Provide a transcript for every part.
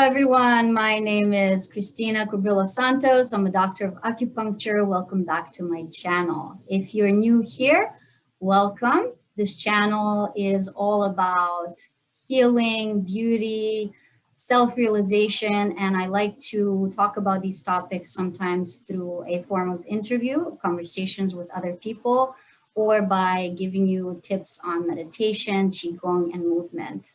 everyone. My name is Cristina Curbilla Santos. I'm a doctor of acupuncture. Welcome back to my channel. If you're new here, welcome. This channel is all about healing, beauty, self-realization, and I like to talk about these topics sometimes through a form of interview, conversations with other people, or by giving you tips on meditation, qigong, and movement.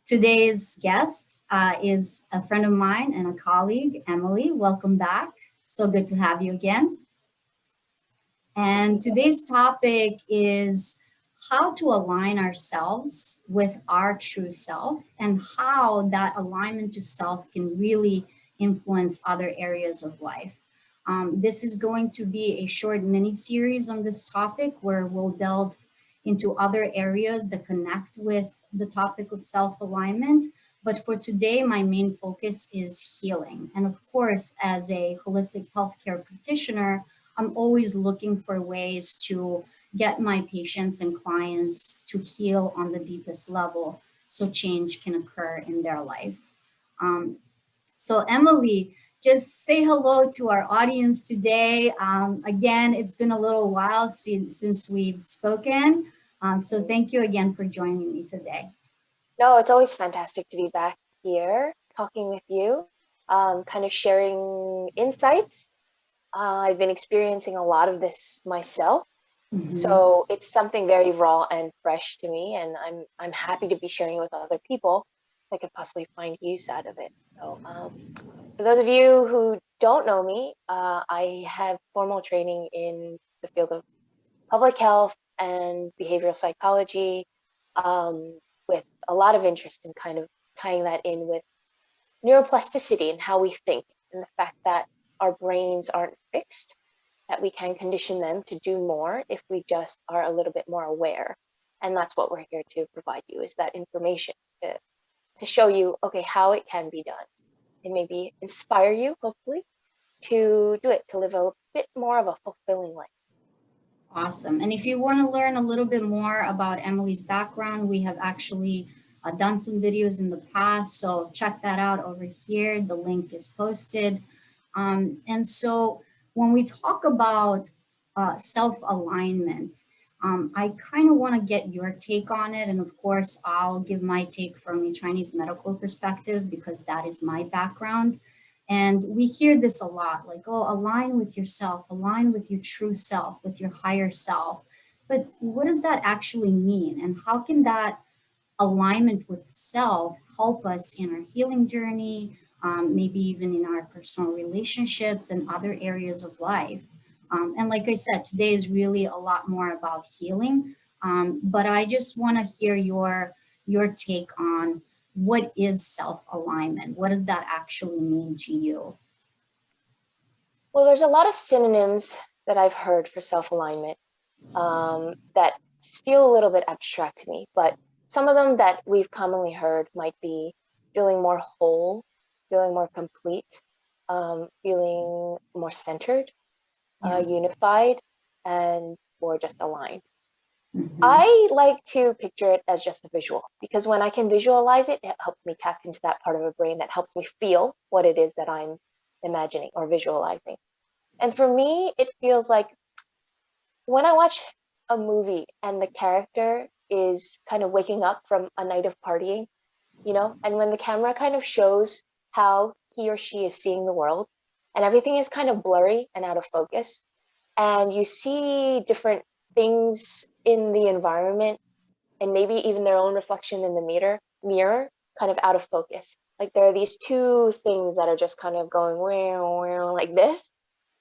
Today's guest is a friend of mine and a colleague, Emily. Welcome back. So good to have you again. And today's topic is how to align ourselves with our true self and how that alignment to self can really influence other areas of life. This is going to be a short mini series on this topic where we'll delve into other areas that connect with the topic of self-alignment. But for today, my main focus is healing. And of course, as a holistic healthcare practitioner, I'm always looking for ways to get my patients and clients to heal on the deepest level so change can occur in their life. So Emily, just say hello to our audience today. Again, it's been a little while since we've spoken. So thank you again for joining me today. No, it's always fantastic to be back here talking with you, kind of sharing insights. I've been experiencing a lot of this myself. So it's something very raw and fresh to me, and I'm happy to be sharing it with other people that could possibly find use out of it. So for those of you who don't know me, I have formal training in the field of public health and behavioral psychology, with a lot of interest in kind of tying that in with neuroplasticity and how we think, and the fact that our brains aren't fixed, that we can condition them to do more if we just are a little bit more aware. And that's what we're here to provide you, is that information to show you, okay, how it can be done, and maybe inspire you, hopefully, to do it, to live a bit more of a fulfilling life. Awesome. And if you want to learn a little bit more about Emily's background, we have actually done some videos in the past. So check that out over here. The link is posted. And so when we talk about self-alignment, I kind of want to get your take on it. And of course, I'll give my take from a Chinese medical perspective because that is my background. And we hear this a lot, like, oh, align with yourself, align with your true self, with your higher self. But what does that actually mean? And how can that alignment with self help us in our healing journey, maybe even in our personal relationships and other areas of life? And like I said, today is really a lot more about healing. But I just want to hear your take on what is self-alignment? What does that actually mean to you? Well, there's a lot of synonyms that I've heard for self-alignment that feel a little bit abstract to me, but some of them that we've commonly heard might be feeling more whole, feeling more complete, feeling more centered, unified, and or just aligned. I like to picture it as just a visual, because when I can visualize it, it helps me tap into that part of the brain that helps me feel what it is that I'm imagining or visualizing. And for me, it feels like when I watch a movie and the character is kind of waking up from a night of partying, and when the camera kind of shows how he or she is seeing the world, and everything is kind of blurry and out of focus, and you see different things in the environment and maybe even their own reflection in the mirror kind of out of focus. Like there are these two things that are just kind of going like this.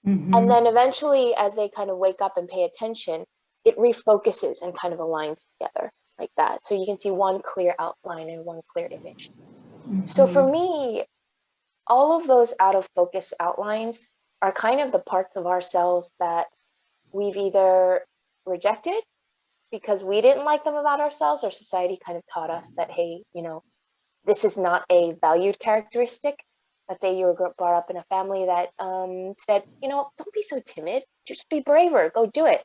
And then eventually, as they kind of wake up and pay attention, it refocuses and kind of aligns together like that. So you can see one clear outline and one clear image. So for me, all of those out of focus outlines are kind of the parts of ourselves that we've either rejected because we didn't like them about ourselves, or society kind of taught us that, hey, this is not a valued characteristic. Let's say you were brought up in a family that said, don't be so timid, just be braver, go do it.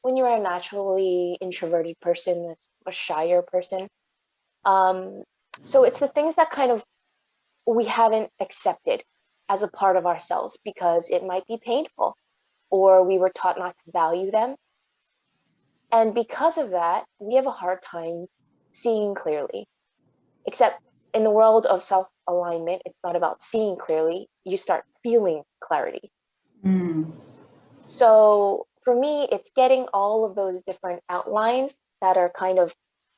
When you're a naturally introverted person, a shyer person. So it's the things that kind of we haven't accepted as a part of ourselves because it might be painful, or we were taught not to value them. And because of that, we have a hard time seeing clearly. Except in the world of self-alignment, it's not about seeing clearly, you start feeling clarity. Mm. So for me, it's getting all of those different outlines that are kind of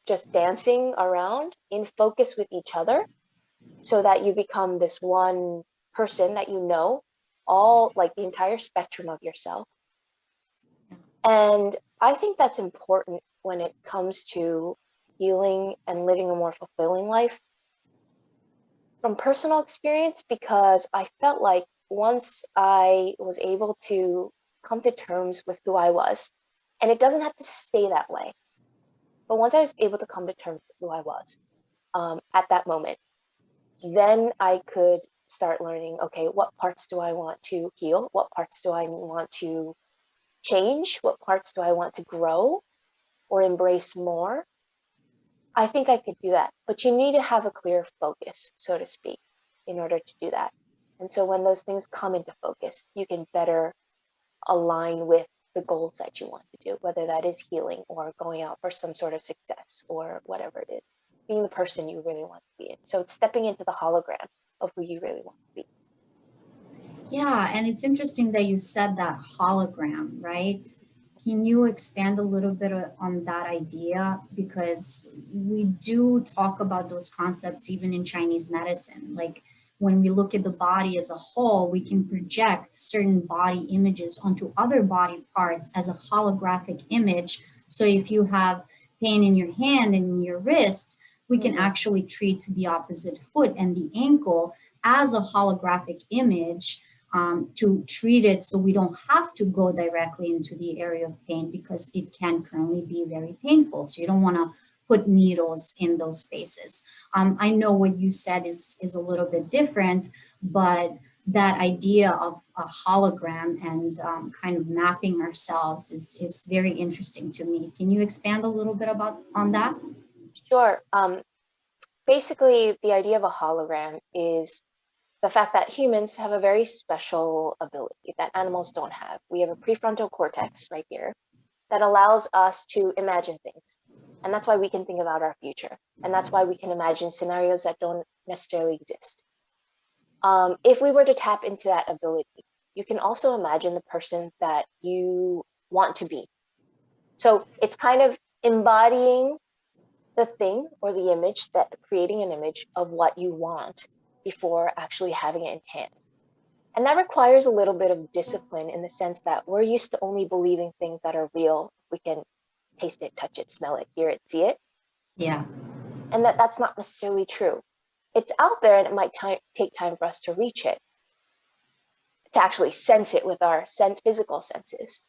just dancing around in focus with each other, so that you become this one person that you know, all like the entire spectrum of yourself. And I think that's important when it comes to healing and living a more fulfilling life from personal experience, because I felt like once I was able to come to terms with who I was, and it doesn't have to stay that way, but once I was able to come to terms with who I was at that moment, then I could start learning, okay, what parts do I want to heal? What parts do I want to change? What parts do I want to grow or embrace more? I think I could do that, but you need to have a clear focus, so to speak, in order to do that. And so when those things come into focus, you can better align with the goals that you want to do, whether that is healing or going out for some sort of success or whatever it is, being the person you really want to be. So it's stepping into the hologram of who you really want to be. Yeah, and it's interesting that you said that hologram, right? Can you expand a little bit on that idea? Because we do talk about those concepts even in Chinese medicine. Like when we look at the body as a whole, we can project certain body images onto other body parts as a holographic image. So if you have pain in your hand and in your wrist, we can Mm-hmm. actually treat the opposite foot and the ankle as a holographic image, to treat it so we don't have to go directly into the area of pain, because it can currently be very painful. So you don't want to put needles in those spaces. I know what you said is a little bit different, but that idea of a hologram and kind of mapping ourselves is very interesting to me. Can you expand a little bit about on that? Sure. Basically, the idea of a hologram is the fact that humans have a very special ability that animals don't have. We have a prefrontal cortex right here that allows us to imagine things. And that's why we can think about our future. And that's why we can imagine scenarios that don't necessarily exist. If we were to tap into that ability, you can also imagine the person that you want to be. So it's kind of embodying the thing or the image, that creating an image of what you want before actually having it in hand. And that requires a little bit of discipline, in the sense that we're used to only believing things that are real. We can taste it, touch it, smell it, hear it, see it. Yeah. And that's not necessarily true. It's out there, and it might take time for us to reach it, to actually sense it with our physical senses.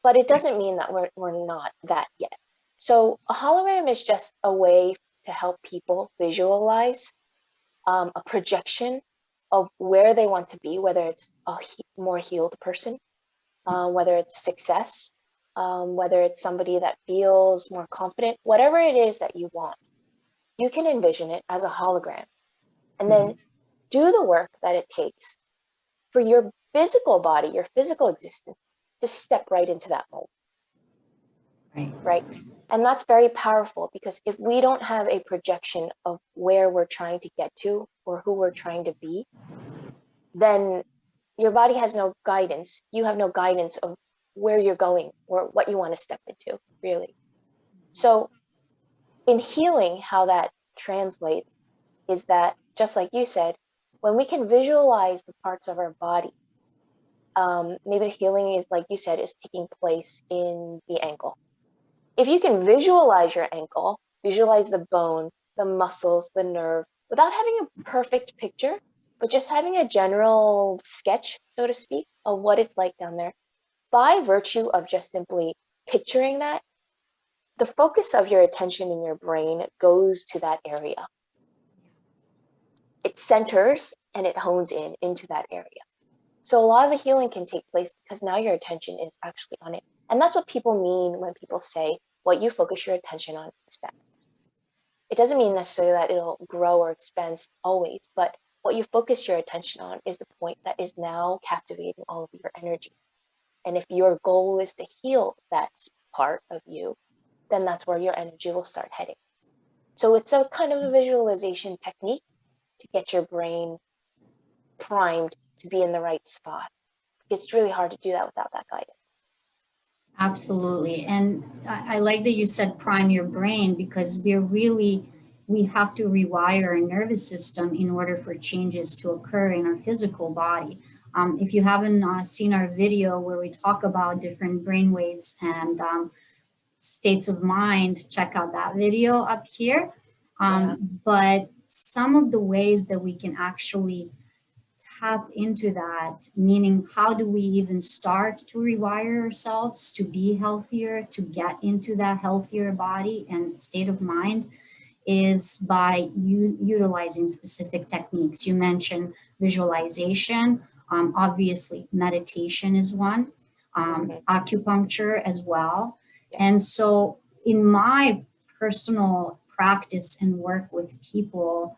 But it doesn't mean that we're not that yet. So a hologram is just a way to help people visualize a projection of where they want to be, whether it's a more healed person, whether it's success, whether it's somebody that feels more confident, whatever it is that you want, you can envision it as a hologram, and then do the work that it takes for your physical body, your physical existence, to step right into that mold, Right. right? And that's very powerful, because if we don't have a projection of where we're trying to get to or who we're trying to be, then your body has no guidance. You have no guidance of where you're going or what you want to step into, really. So in healing, how that translates is that, just like you said, when we can visualize the parts of our body, maybe healing is, like you said, is taking place in the ankle. If you can visualize your ankle, visualize the bone, the muscles, the nerve, without having a perfect picture, but just having a general sketch, so to speak, of what it's like down there, by virtue of just simply picturing that, the focus of your attention in your brain goes to that area. It centers and it hones in into that area. So a lot of the healing can take place because now your attention is actually on it. And that's what people mean when people say what you focus your attention on expands. It doesn't mean necessarily that it'll grow or expand always, but what you focus your attention on is the point that is now captivating all of your energy. And if your goal is to heal that part of you, then that's where your energy will start heading. So it's a kind of a visualization technique to get your brain primed to be in the right spot. It's really hard to do that without that guidance. Absolutely. And I like that you said prime your brain, because we have to rewire our nervous system in order for changes to occur in our physical body. If you haven't seen our video where we talk about different brain waves and states of mind, check out that video up here. But some of the ways that we can actually tap into that, meaning how do we even start to rewire ourselves to be healthier, to get into that healthier body and state of mind, is by utilizing specific techniques. You mentioned visualization, obviously meditation is one, acupuncture as well. And so in my personal practice and work with people,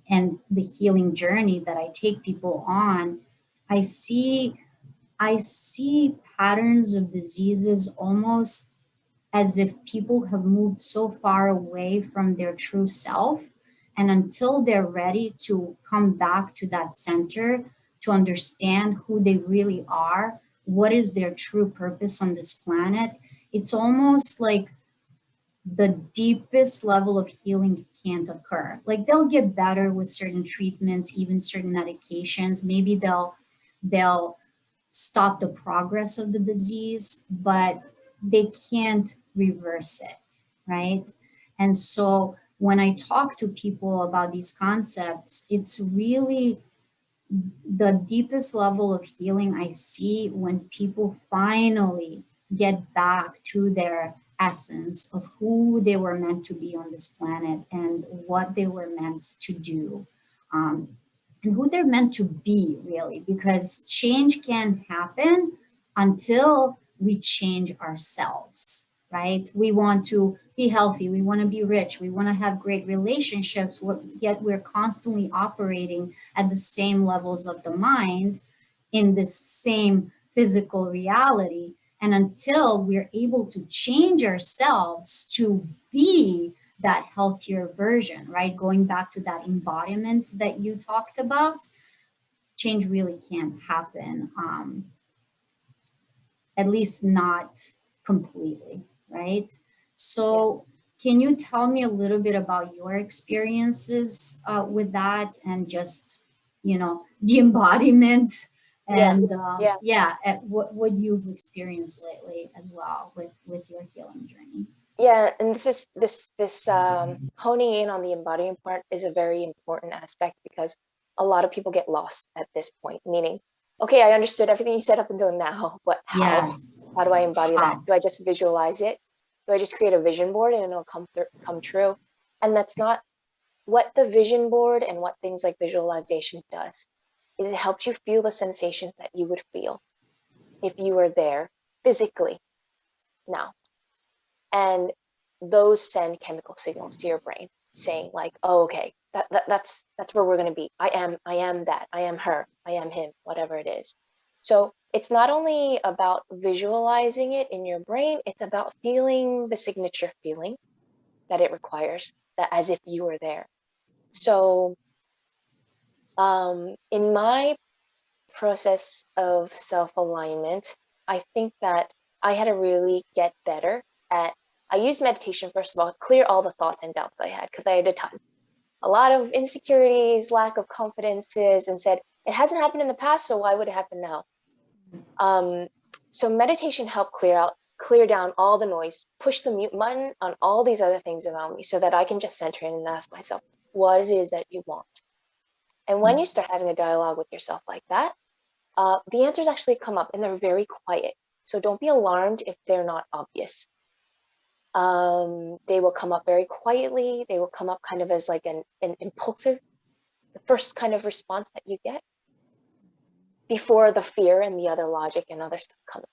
and the healing journey that I take people on, I see patterns of diseases almost as if people have moved so far away from their true self. And until they're ready to come back to that center, to understand who they really are, what is their true purpose on this planet, it's almost like the deepest level of healing can't occur. Like they'll get better with certain treatments, even certain medications. Maybe they'll stop the progress of the disease, but they can't reverse it, right? And so when I talk to people about these concepts, it's really the deepest level of healing I see when people finally get back to their essence of who they were meant to be on this planet and what they were meant to do, and who they're meant to be, really, because change can happen until we change ourselves, right? We want to be healthy, we want to be rich, we want to have great relationships, yet we're constantly operating at the same levels of the mind in this same physical reality. And until we're able to change ourselves to be that healthier version, right? Going back to that embodiment that you talked about, change really can't happen, at least not completely, right? So, can you tell me a little bit about your experiences with that and just, the embodiment and what you've experienced lately as well with your healing journey? Yeah, and this honing in on the embodying part is a very important aspect, because a lot of people get lost at this point, meaning, okay, I understood everything you said up until now, but how? Yes. How do I embody that? How? Do I just visualize it? Do I just create a vision board and it'll come true? And that's not what the vision board and what things like visualization does, is it helps you feel the sensations that you would feel if you were there physically now. And those send chemical signals to your brain saying like, oh, okay, that's where we're going to be. I am that, I am her, I am him, whatever it is. So it's not only about visualizing it in your brain, it's about feeling the signature feeling that it requires, that as if you were there. So in my process of self-alignment, I think that I had to really get better at, I used meditation, first of all, to clear all the thoughts and doubts I had, because I had a lot of insecurities, lack of confidences, and said, it hasn't happened in the past, so why would it happen now? So meditation helped clear down all the noise, push the mute button on all these other things around me so that I can just center in and ask myself what it is that you want. And when you start having a dialogue with yourself like that, the answers actually come up, and they're very quiet. So don't be alarmed if they're not obvious. They will come up very quietly. They will come up kind of as like an impulsive, the first kind of response that you get before the fear and the other logic and other stuff come in.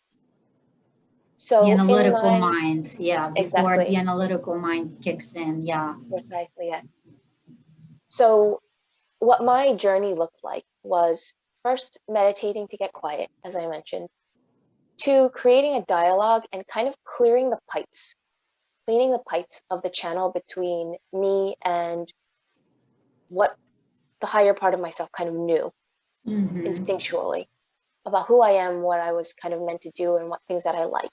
So the analytical mind, yeah, before exactly. the analytical mind kicks in, yeah. Precisely, yeah. So what my journey looked like was first meditating to get quiet, as I mentioned, to creating a dialogue and kind of clearing the pipes, cleaning the pipes of the channel between me and what the higher part of myself kind of knew instinctually about who I am, what I was kind of meant to do, and what things that I like.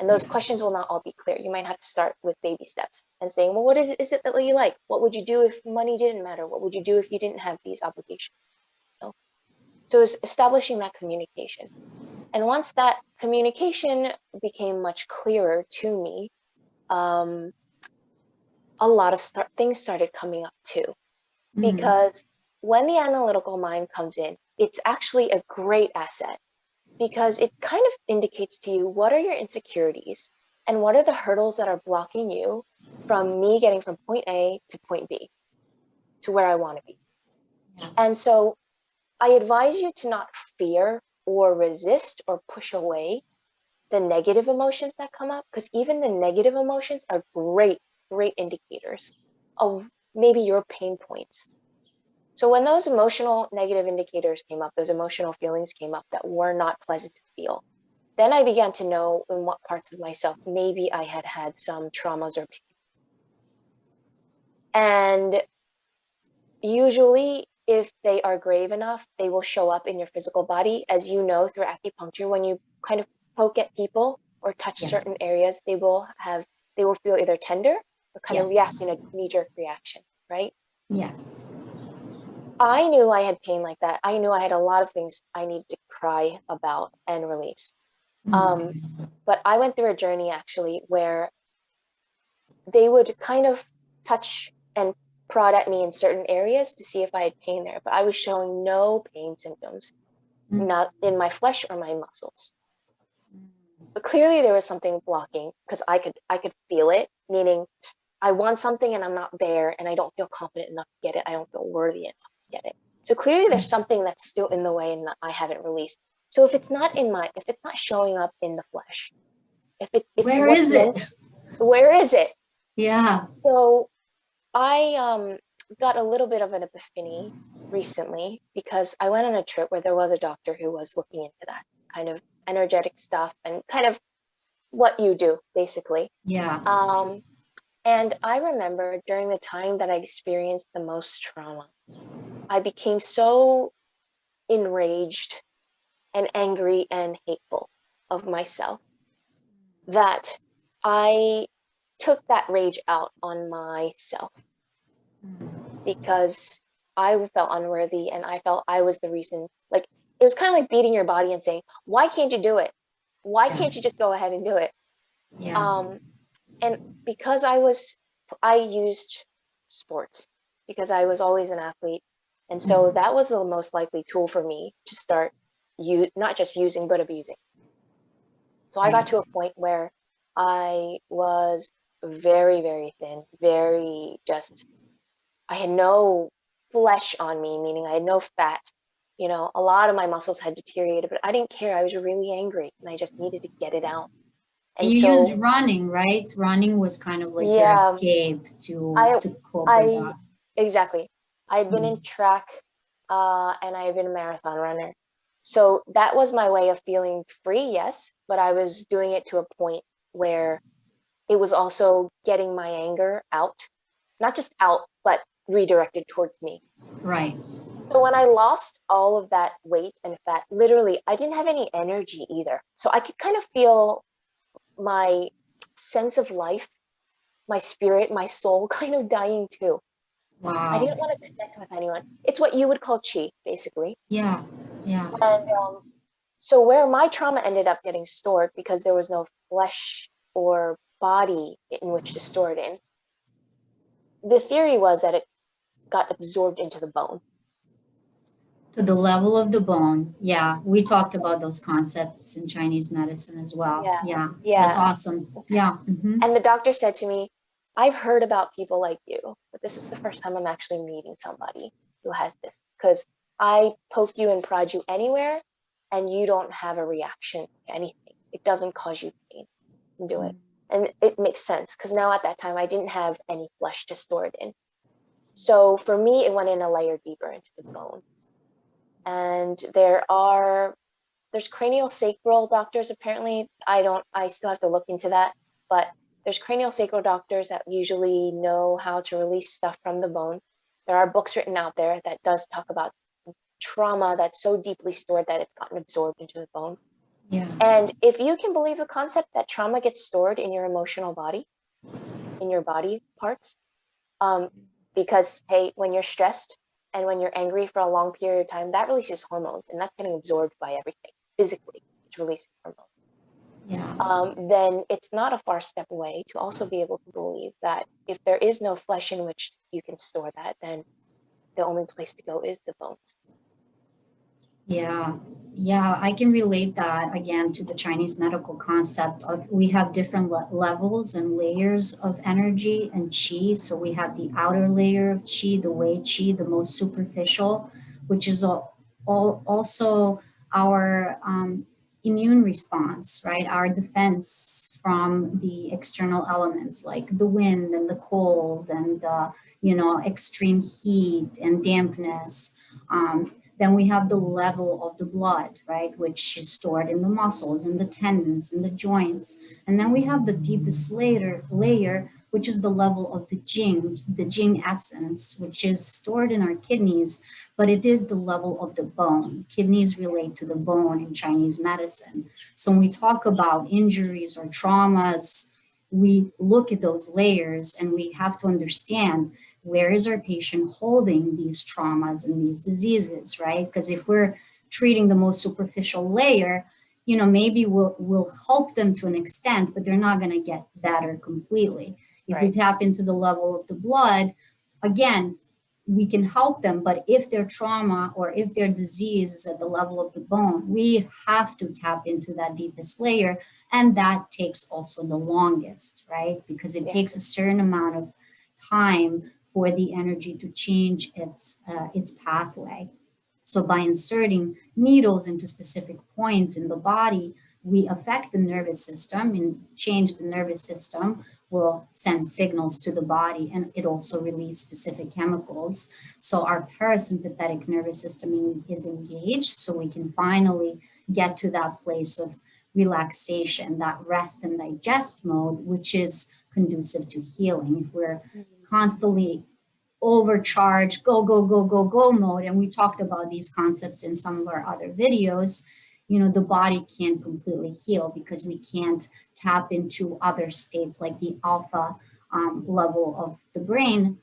And those questions will not all be clear. You might have to start with baby steps and saying, well, what is it that you like? What would you do if money didn't matter? What would you do if you didn't have these obligations? You know? So it's establishing that communication. And once that communication became much clearer to me, a lot of things started coming up too. Because when the analytical mind comes in, it's actually a great asset, because it kind of indicates to you what are your insecurities and what are the hurdles that are blocking you from me getting from point A to point B to where I want to be. Yeah. And so I advise you to not fear or resist or push away the negative emotions that come up, because even the negative emotions are great indicators of maybe your pain points. So when those emotional negative indicators came up, those emotional feelings came up that were not pleasant to feel, then I began to know in what parts of myself maybe I had had some traumas or pain. And usually, if they are grave enough, they will show up in your physical body. As you know, through acupuncture, when you kind of poke at people or touch certain areas, they will feel either tender or kind of react in a knee-jerk reaction, right? Yes. I knew I had pain like that. I knew I had a lot of things I needed to cry about and release. But I went through a journey actually where they would kind of touch and prod at me in certain areas to see if I had pain there, but I was showing no pain symptoms, not in my flesh or my muscles. But clearly there was something blocking, because I could feel it, meaning I want something and I'm not there, and I don't feel confident enough to get it. I don't feel worthy enough to get it. So clearly there's something that's still in the way and that I haven't released. So if it's not showing up in the flesh, Where is it? Where is it? Yeah. So I got a little bit of an epiphany recently, because I went on a trip where there was a doctor who was looking into that kind of energetic stuff and kind of what you do, basically. Yeah. And I remember during the time that I experienced the most trauma, I became so enraged and angry and hateful of myself that I took that rage out on myself, because I felt unworthy and I felt I was the reason. Like, it was kind of like beating your body and saying, why can't you do it? Why can't you just go ahead and do it? Yeah. And because I used sports, because I was always an athlete. And so that was the most likely tool for me to start not just using, but abusing. So I got to a point where I was very, very thin, I had no flesh on me, meaning I had no fat. A lot of my muscles had deteriorated, but I didn't care. I was really angry and I just needed to get it out. And you so, used running, right? Running was kind of like your yeah, escape to I, cope with I, that. exactly. I had been in track, and I had been a marathon runner. So that was my way of feeling free, yes, but I was doing it to a point where it was also getting my anger out, not just out, but redirected towards me. Right. So when I lost all of that weight and fat, literally, I didn't have any energy either. So I could kind of feel my sense of life, my spirit, my soul kind of dying too. I Wow. didn't want to connect with anyone. It's what you would call chi, basically. Yeah. Yeah. And so where my trauma ended up getting stored, because there was no flesh or body in which to store it in, the theory was that it got absorbed into the bone. To the level of the bone. Yeah. We talked about those concepts in Chinese medicine as well. Yeah, Yeah. That's yeah. awesome. Yeah. And the doctor said to me, I've heard about people like you, but this is the first time I'm actually meeting somebody who has this, because I poke you and prod you anywhere and you don't have a reaction to anything. It doesn't cause you pain. You do it. And it makes sense, because now at that time I didn't have any flesh to store it in. So for me, it went in a layer deeper into the bone. And there's craniosacral doctors, apparently. I still have to look into that, but there's craniosacral doctors that usually know how to release stuff from the bone. There are books written out there that does talk about trauma that's so deeply stored that it's gotten absorbed into the bone. Yeah. And if you can believe the concept that trauma gets stored in your emotional body, in your body parts, um, because hey, when you're stressed and when you're angry for a long period of time, that releases hormones, and that's getting absorbed by everything physically. It's releasing hormones. Yeah. Then it's not a far step away to also be able to believe that if there is no flesh in which you can store that, then the only place to go is the bones. Yeah, yeah, I can relate that again to the Chinese medical concept of we have different levels and layers of energy and qi. So we have the outer layer of qi, the wei qi, the most superficial, which is also our immune response, right? Our defense from the external elements like the wind and the cold and the, extreme heat and dampness. Then we have the level of the blood, right, which is stored in the muscles and the tendons and the joints. And then we have the deepest layer, which is the level of the Jing essence, which is stored in our kidneys, but it is the level of the bone. Kidneys relate to the bone in Chinese medicine. So when we talk about injuries or traumas, we look at those layers and we have to understand where is our patient holding these traumas and these diseases, right? Because if we're treating the most superficial layer, maybe we'll help them to an extent, but they're not going to get better completely. If we Right. tap into the level of the blood, again, we can help them, but if their trauma or if their disease is at the level of the bone, we have to tap into that deepest layer. And that takes also the longest, right? Because it Yeah. takes a certain amount of time for the energy to change its pathway. So by inserting needles into specific points in the body, we affect the nervous system and change the nervous system will send signals to the body, and it also release specific chemicals. So our parasympathetic nervous system is engaged, so we can finally get to that place of relaxation, that rest and digest mode, which is conducive to healing. If we're constantly overcharged, go, go, go, go, go mode, and we talked about these concepts in some of our other videos, the body can't completely heal because we can't tap into other states like the alpha level of the brain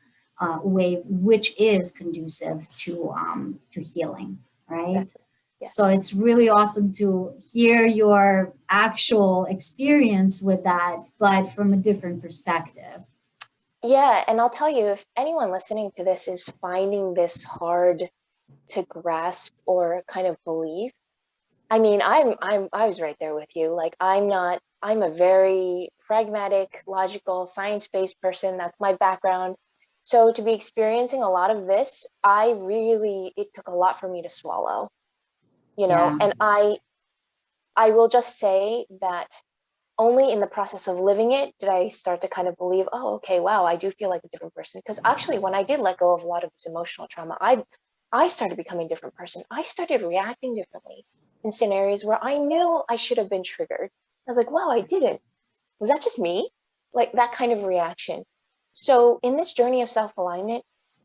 wave, which is conducive to healing, right? Definitely. Yeah. So it's really awesome to hear your actual experience with that, but from a different perspective. Yeah, and I'll tell you, if anyone listening to this is finding this hard to grasp or kind of believe, I mean, I was right there with you. Like, I'm a very pragmatic, logical, science-based person. That's my background. So to be experiencing a lot of this, it took a lot for me to swallow, Yeah. and I will just say that only in the process of living it did I start to kind of believe, oh, okay, wow, I do feel like a different person. Because actually, when I did let go of a lot of this emotional trauma, I started becoming a different person. I started reacting differently in scenarios where I knew I should have been triggered. I was like, wow, I didn't. Was that just me? Like that kind of reaction. So in this journey of self-alignment,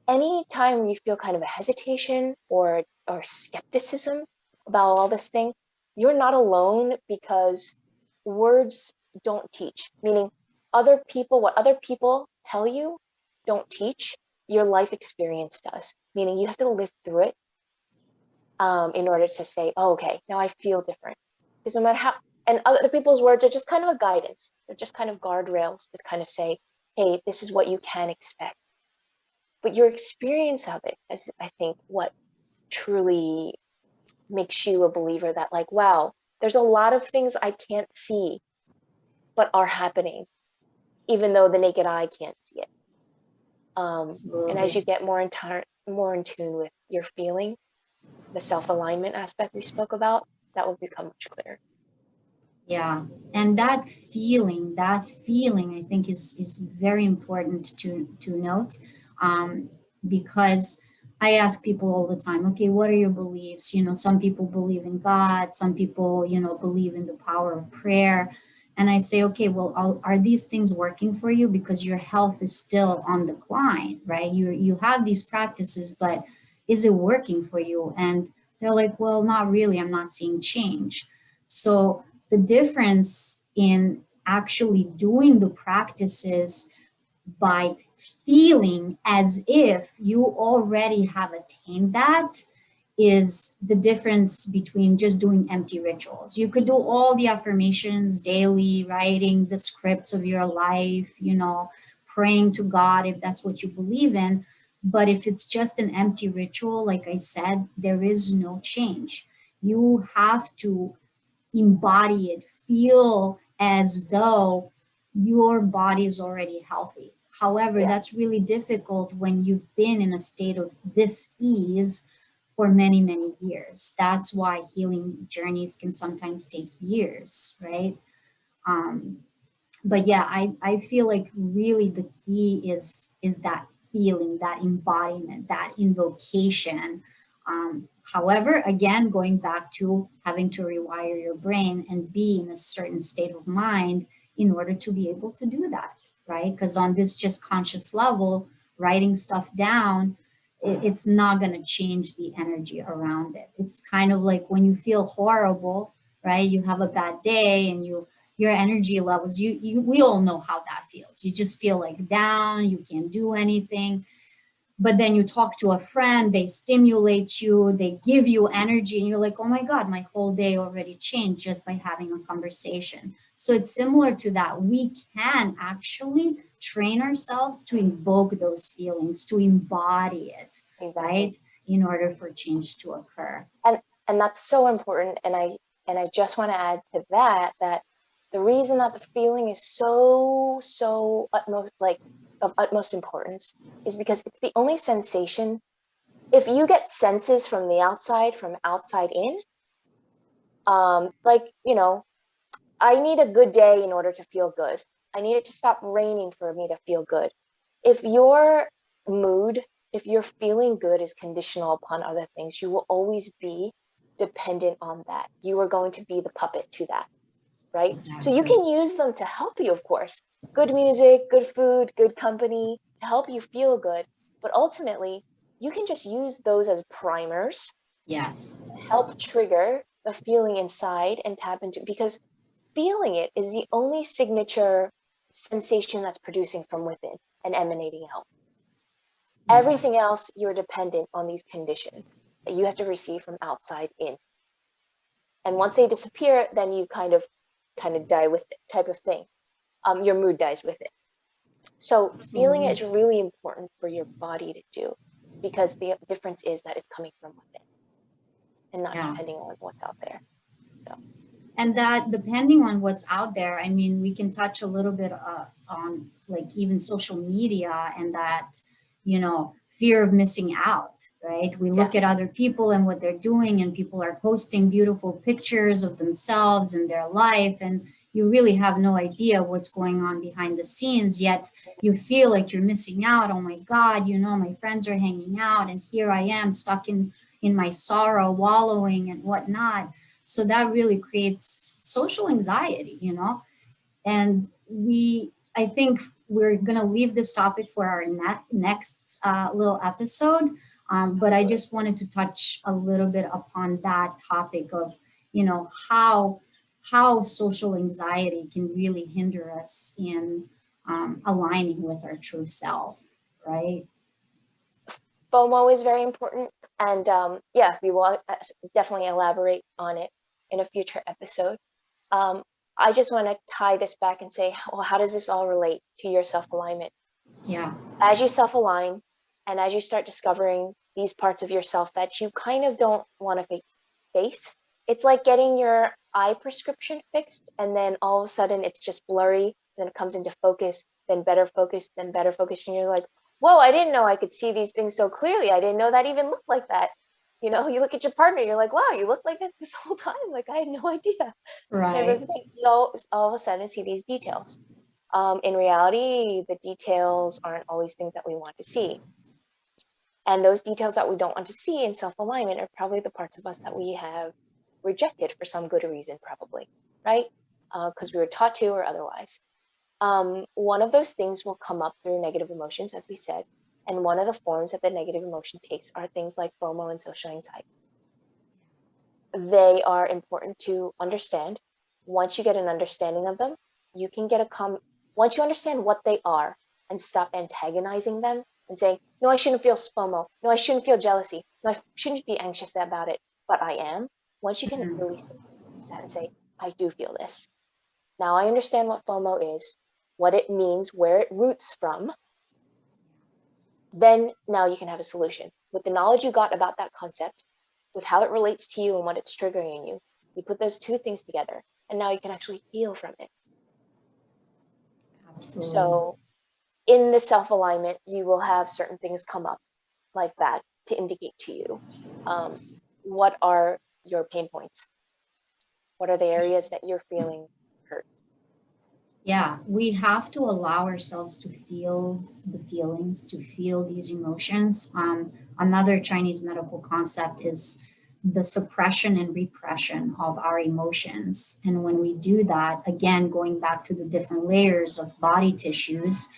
anytime you feel kind of a hesitation or skepticism about all this thing, you're not alone, because words don't teach. Meaning what other people tell you don't teach, your life experience does. Meaning you have to live through it in order to say, oh, okay, now I feel different. Because no matter how, and other people's words are just kind of a guidance. They're just kind of guardrails to kind of say, hey, this is what you can expect. But your experience of it is, I think, what truly makes you a believer that, like, wow, there's a lot of things I can't see, but are happening, even though the naked eye can't see it. And as Absolutely. you get more in tune with your feeling, the self-alignment aspect we spoke about, that will become much clearer. Yeah. And that feeling I think is very important to note. because I ask people all the time, okay, what are your beliefs? You know, some people believe in God, some people, you know, believe in the power of prayer. And I say, okay, well, are these things working for you? Because your health is still on decline, right? You have these practices, but is it working for you? And they're like, well, not really. I'm not seeing change. So the difference in actually doing the practices by feeling as if you already have attained that is the difference between just doing empty rituals. You could do all the affirmations daily, writing the scripts of your life, you know, praying to God if that's what you believe in. But if it's just an empty ritual, like I said, there is no change. You have to embody it, feel as though your body is already healthy. However, Yeah, that's really difficult when you've been in a state of this ease for many, many years. That's why healing journeys can sometimes take years, right? Um, but yeah, I feel like really the key is that feeling, that embodiment, that invocation. However, again, going back to having to rewire your brain and be in a certain state of mind in order to be able to do that, right? Because on this just conscious level, writing stuff down, it's not going to change the energy around it. It's kind of like when you feel horrible, right? You have a bad day and your energy levels, we all know how that feels. You just feel like down, you can't do anything. But then you talk to a friend, they stimulate you, they give you energy, and you're like, oh my God, my whole day already changed just by having a conversation. So it's similar to that. We can actually train ourselves to invoke those feelings, to embody it, exactly. right? In order for change to occur. And and that's so important. And I just want to add to that that the reason that the feeling is so utmost like of utmost importance is because it's the only sensation. If you get senses from the outside, from outside in, like, I need a good day in order to feel good. I need it to stop raining for me to feel good. If your mood, if your feeling good is conditional upon other things, you will always be dependent on that. You are going to be the puppet to that, right? So you Exactly. can use them to help you, of course. Good music, good food, good company to help you feel good. But ultimately, you can just use those as primers Yes. to help trigger the feeling inside and tap into, because feeling it is the only signature sensation that's producing from within and emanating out. Yes. Everything else, you're dependent on these conditions that you have to receive from outside in. And once they disappear, then you kind of die with it, type of thing. Your mood dies with it. So feeling it Absolutely. is really important for your body to do, because the difference is that it's coming from within and not Yeah. depending on what's out there. So And that depending on what's out there, I mean, we can touch a little bit on like even social media and that, you know, fear of missing out, right? We yeah, look at other people and what they're doing, and people are posting beautiful pictures of themselves and their life, and you really have no idea what's going on behind the scenes, yet you feel like you're missing out. Oh my God, you know, my friends are hanging out, and here I am stuck in my sorrow, wallowing and whatnot. So that really creates social anxiety, you know. And I think we're going to leave this topic for our next little episode. But I absolutely. just wanted to touch a little bit upon that topic of, you know, how social anxiety can really hinder us in aligning with our true self, right? FOMO is very important, and yeah, we will definitely elaborate on it in a future episode. Um, I just want to tie this back and say, well, how does this all relate to your self alignment? Yeah. As you self align and as you start discovering these parts of yourself that you kind of don't want to face, it's like getting your eye prescription fixed, and then all of a sudden it's just blurry, then it comes into focus, then better focus, then better focus, and you're like, whoa, I didn't know I could see these things so clearly. I didn't know that even looked like that. You look at your partner, you're like, wow, you look like this whole time. Like, I had no idea. Type of Right. thing. You all of a sudden see these details. In reality, the details aren't always things that we want to see. And those details that we don't want to see in self-alignment are probably the parts of us that we have rejected for some good reason, probably, right? Because we were taught to or otherwise. One of those things will come up through negative emotions, as we said. And one of the forms that the negative emotion takes are things like FOMO and social anxiety. They are important to understand. Once you get an understanding of them, you can get once you understand what they are and stop antagonizing them and saying, no, I shouldn't feel FOMO. No, I shouldn't feel jealousy. No, I shouldn't be anxious about it, but I am. Once you can Mhm. release that and say, I do feel this. Now I understand what FOMO is, what it means, where it roots from. Then now you can have a solution. With the knowledge you got about that concept, with how it relates to you and what it's triggering in you, you put those two things together, and now you can actually heal from it. Absolutely. So in the self-alignment, you will have certain things come up like that to indicate to you what are your pain points? What are the areas that you're feeling hurt? Yeah, we have to allow ourselves to feel the feelings, to feel these emotions. Another Chinese medical concept is the suppression and repression of our emotions. And when we do that, again, going back to the different layers of body tissues,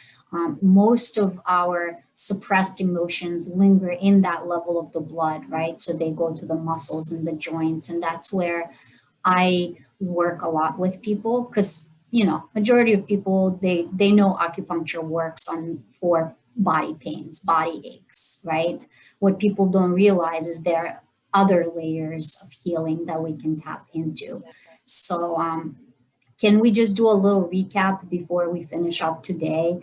most of our suppressed emotions linger in that level of the blood, right? So they go to the muscles and the joints. And that's where I work a lot with people because majority of people they know acupuncture works on for body pains, body aches, right? What people don't realize is there are other layers of healing that we can tap into. So can we just do a little recap before we finish up today?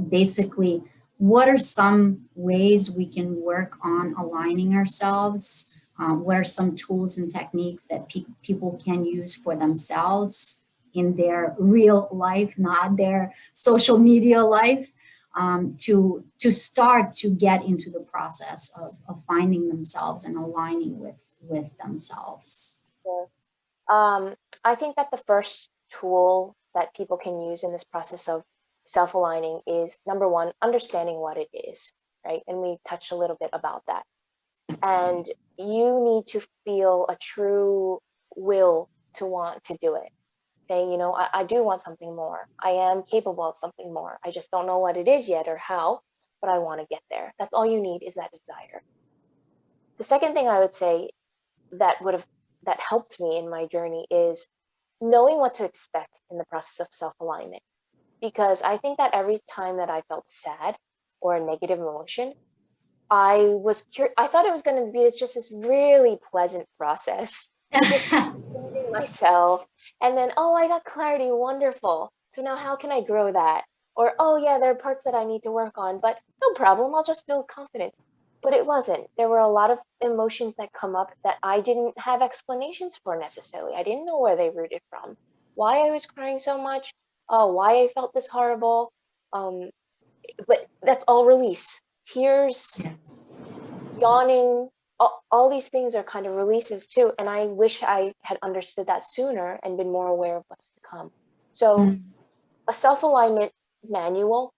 Basically, what are some ways we can work on aligning ourselves? What are some tools and techniques that people can use for themselves in their real life, not their social media life, to start to get into the process of finding themselves and aligning with themselves? So, I think that the first tool that people can use in this process of self-aligning is number one, understanding what it is, right? And we touched a little bit about that. And you need to feel a true will to want to do it. Saying, I do want something more. I am capable of something more. I just don't know what it is yet or how, but I want to get there. That's all you need is that desire. The second thing I would say that helped me in my journey is knowing what to expect in the process of self-alignment. Because I think that every time that I felt sad or a negative emotion, I thought it was going to be just this really pleasant process of just soothing myself. And then, oh, I got clarity. Wonderful. So now how can I grow that? Or, oh, yeah, there are parts that I need to work on, but no problem. I'll just build confidence. But it wasn't. There were a lot of emotions that come up that I didn't have explanations for necessarily. I didn't know where they rooted from, why I was crying so much, why I felt this horrible. Um, but that's all release. Tears, Yes. yawning, all these things are kind of releases too. And I wish I had understood that sooner and been more aware of what's to come. So, Mm. a self alignment manual,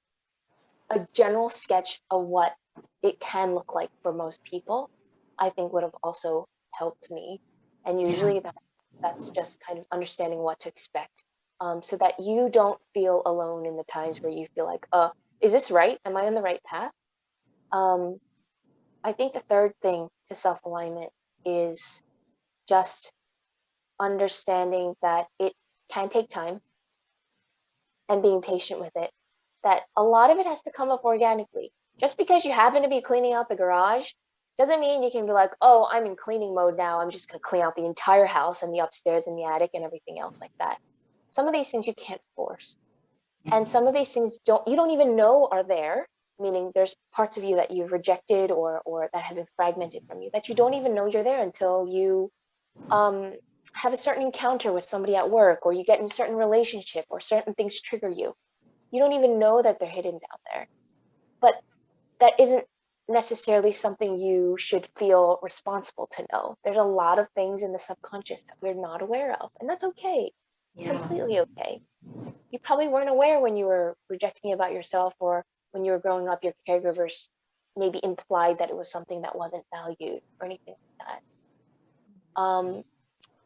a general sketch of what it can look like for most people, I think would have also helped me. And Yeah. usually that's just kind of understanding what to expect, so that you don't feel alone in the times where you feel like, is this right? Am I on the right path? Um, I think the third thing to self alignment is just understanding that it can take time and being patient with it. That a lot of it has to come up organically. Just because you happen to be cleaning out the garage doesn't mean you can be like, oh, I'm in cleaning mode now. I'm just going to clean out the entire house and the upstairs and the attic and everything else like that. Some of these things you can't force. And some of these things you don't even know are there, meaning there's parts of you that you've rejected or that have been fragmented from you that you don't even know you're there until you um, have a certain encounter with somebody at work, or you get in a certain relationship, or certain things trigger you. You don't even know that they're hidden down there. But that isn't necessarily something you should feel responsible to know. There's a lot of things in the subconscious that we're not aware of, and that's okay. It's Yeah. completely okay. You probably weren't aware when you were rejecting about yourself, or when you were growing up, your caregivers maybe implied that it was something that wasn't valued or anything like that.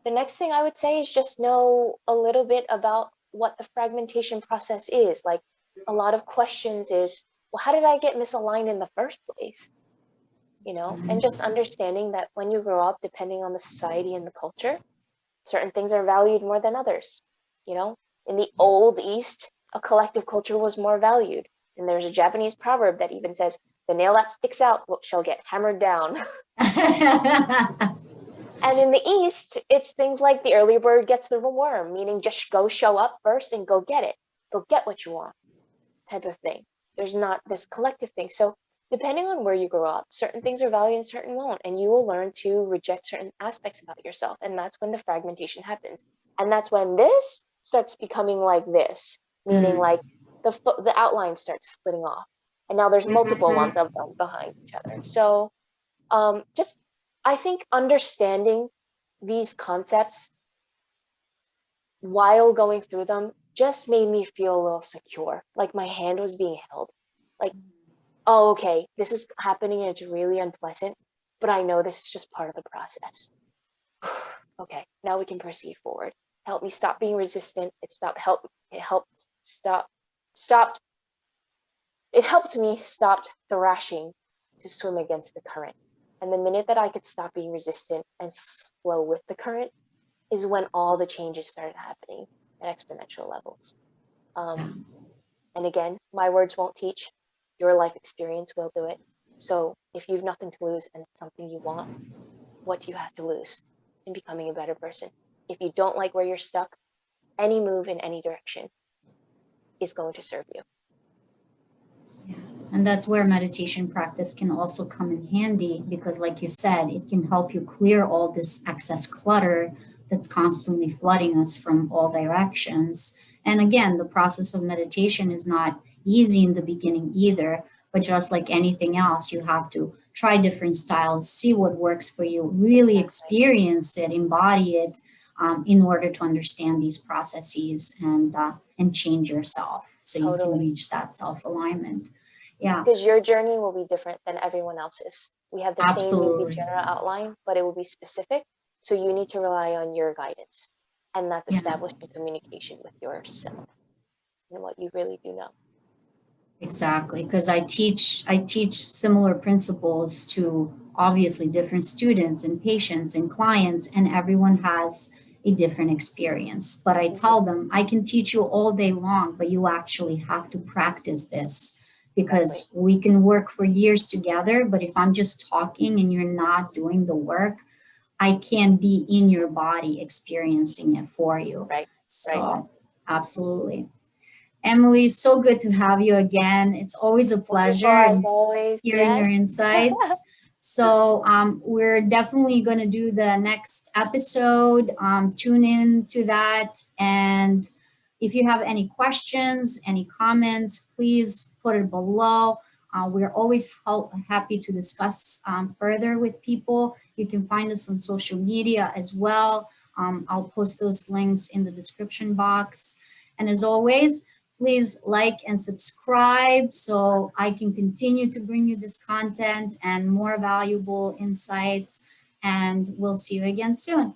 The next thing I would say is just know a little bit about what the fragmentation process is. Like, a lot of questions is, well, how did I get misaligned in the first place? And just understanding that when you grow up, depending on the society and the culture, certain things are valued more than others. In the old East, a collective culture was more valued. And there's a Japanese proverb that even says, the nail that sticks out shall get hammered down. And in the East, it's things like the early bird gets the worm, meaning just go show up first and go get it. Go get what you want, type of thing. There's not this collective thing. So depending on where you grow up, certain things are valued and certain won't. And you will learn to reject certain aspects about yourself. And that's when the fragmentation happens. And that's when this starts becoming like this, meaning like the outline starts splitting off. And now there's multiple ones of them behind each other. So just, I think understanding these concepts while going through them just made me feel a little secure. Like my hand was being held. Like, oh, okay, this is happening and it's really unpleasant, but I know this is just part of the process. Okay, now we can proceed forward. Help me stop being resistant. It helped me stop thrashing to swim against the current. And the minute that I could stop being resistant and flow with the current is when all the changes started happening at exponential levels. And again, my words won't teach. Your life experience will do it. So if you have nothing to lose and it's something you want, what do you have to lose in becoming a better person? If you don't like where you're stuck, any move in any direction is going to serve you. And that's where meditation practice can also come in handy, because like you said, it can help you clear all this excess clutter that's constantly flooding us from all directions. And again, the process of meditation is not easy in the beginning either, but just like anything else, you have to try different styles, see what works for you, really experience it, embody it, in order to understand these processes and change yourself so you can reach that self-alignment. Yeah. Because your journey will be different than everyone else's. We have the Absolutely. same maybe general outline, but it will be specific. So you need to rely on your guidance. And that's establishing communication with yourself and what you really do know. Exactly. Because I teach similar principles to obviously different students and patients and clients, and everyone has a different experience. But I tell them, I can teach you all day long, but you actually have to practice this, because we can work for years together, but if I'm just talking and you're not doing the work, I can't be in your body experiencing it for you. Right. So absolutely. Emily, so good to have you again. It's always a pleasure hearing your insights. So we're definitely going to do the next episode. Tune in to that. And if you have any questions, any comments, please put it below. We're always happy to discuss further with people. You can find us on social media as well. I'll post those links in the description box. And as always, please like and subscribe so I can continue to bring you this content and more valuable insights. And we'll see you again soon.